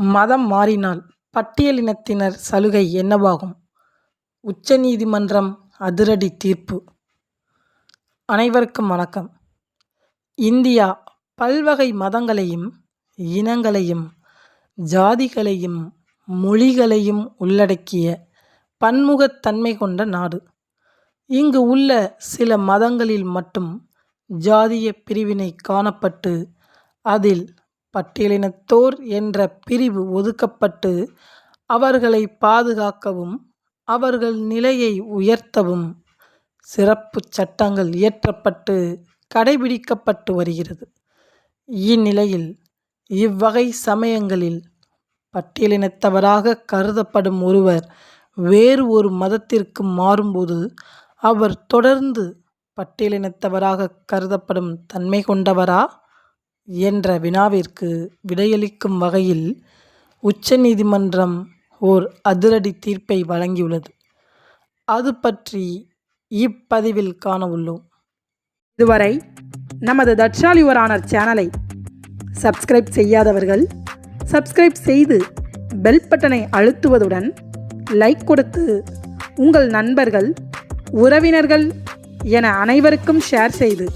மதம் மாறினால் பட்டியலினத்தினர் சலுகை என்னவாகும்? உச்சநீதிமன்றம் அதிரடி தீர்ப்பு. அனைவருக்கும் வணக்கம். இந்தியா பல்வகை மதங்களையும் இனங்களையும் ஜாதிகளையும் மொழிகளையும் உள்ளடக்கிய பன்முகத்தன்மை கொண்ட நாடு. இங்கு உள்ள சில மதங்களில் மட்டும் ஜாதிய பிரிவினை காணப்பட்டு அதில் பட்டியலினத்தோர் என்ற பிரிவு ஒதுக்கப்பட்டு அவர்களை பாதுகாக்கவும் அவர்கள் நிலையை உயர்த்தவும் சிறப்பு சட்டங்கள் இயற்றப்பட்டு கடைபிடிக்கப்பட்டு வருகிறது. இந்நிலையில் இவ்வகை சமயங்களில் பட்டியலினத்தவராக கருதப்படும் ஒருவர் வேறு ஒரு மதத்திற்கு மாறும்போது அவர் தொடர்ந்து பட்டியலினத்தவராக கருதப்படும் தன்மை கொண்டவரா என்ற வினாவிற்கு விடையளிக்கும் வகையில் உச்சநீதிமன்றம் ஓர் அதிரடி தீர்ப்பை வழங்கியுள்ளது. அது பற்றி இப்பதிவில் காண உள்ளோம். இதுவரை நமது தட்சால் யுவர் ஆனர் சேனலை சப்ஸ்கிரைப் செய்யாதவர்கள் சப்ஸ்கிரைப் செய்து பெல் பட்டனை அழுத்துவதுடன் லைக் கொடுத்து உங்கள் நண்பர்கள் உறவினர்கள் என அனைவருக்கும் ஷேர் செய்து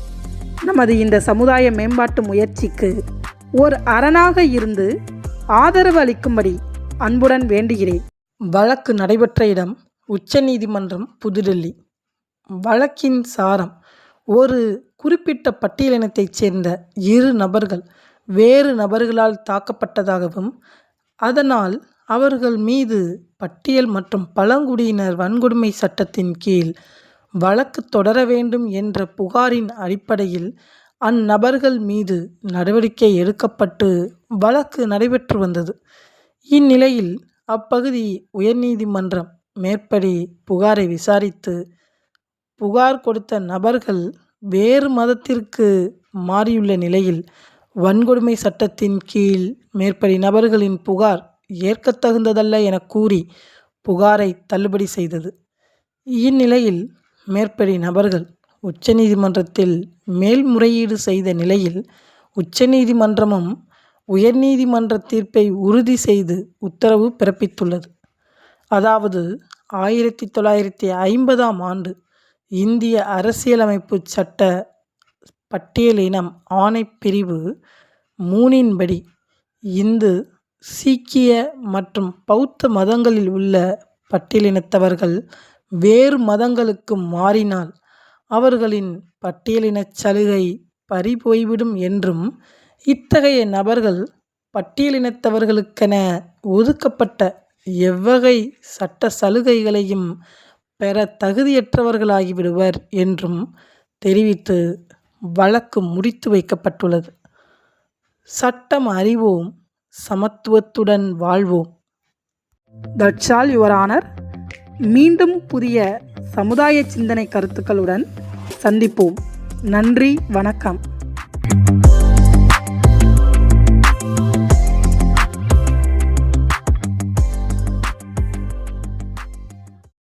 நமது இந்த சமுதாய மேம்பாட்டு முயற்சிக்கு ஒரு அரணாக இருந்து ஆதரவு அளிக்கும்படி அன்புடன் வேண்டுகிறேன். வழக்கு நடைபெற்ற இடம் உச்சநீதிமன்றம், புதுடெல்லி. வழக்கின் சாரம்: ஒரு குறிப்பிட்ட பட்டியலினத்தைச் சேர்ந்த இரு நபர்கள் வேறு நபர்களால் தாக்கப்பட்டதாகவும் அதனால் அவர்கள் மீது பட்டியல் மற்றும் பழங்குடியினர் வன்கொடுமை சட்டத்தின் கீழ் வழக்கு தொடர வேண்டும் என்ற புகாரின் அடிப்படையில் அந்நபர்கள் மீது நடவடிக்கை எடுக்கப்பட்டு வழக்கு நடைபெற்று வந்தது. இந்நிலையில் அப்பகுதி உயர்நீதிமன்றம் மேற்படி புகாரை விசாரித்து புகார் கொடுத்த நபர்கள் வேறு மதத்திற்கு மாறியுள்ள நிலையில் வன்கொடுமை சட்டத்தின் கீழ் மேற்படி நபர்களின் புகார் ஏற்கத்தகுந்ததல்ல என கூறி புகாரை தள்ளுபடி செய்தது. இந்நிலையில் மேற்படி நபர்கள் உச்சநீதிமன்றத்தில் மேல்முறையீடு செய்த நிலையில் உச்சநீதிமன்றமும் உயர்நீதிமன்ற தீர்ப்பை உறுதி செய்து உத்தரவு பிறப்பித்துள்ளது. அதாவது 1950ஆம் ஆண்டு இந்திய அரசியலமைப்பு சட்ட பட்டியலினம் ஆணைப்பிரிவு 3 படி இந்து, சீக்கிய மற்றும் பௌத்த மதங்களில் உள்ள பட்டியலினத்தவர்கள் வேறு மதங்களுக்கு மாறினால் அவர்களின் பட்டியலினச் சலுகை பறிபோய்விடும் என்றும் இத்தகைய நபர்கள் பட்டியலினத்தவர்களுக்கென ஒதுக்கப்பட்ட எவ்வகை சட்ட சலுகைகளையும் பெற தகுதியற்றவர்களாகிவிடுவர் என்றும் தெரிவித்து வழக்கு முடித்து வைக்கப்பட்டுள்ளது. சட்டம் அறிவோம், சமத்துவத்துடன் வாழ்வோம். That's all your honour. மீண்டும் புதிய சமுதாய சிந்தனை கருத்துக்களுடன் சந்திப்போம். நன்றி, வணக்கம்.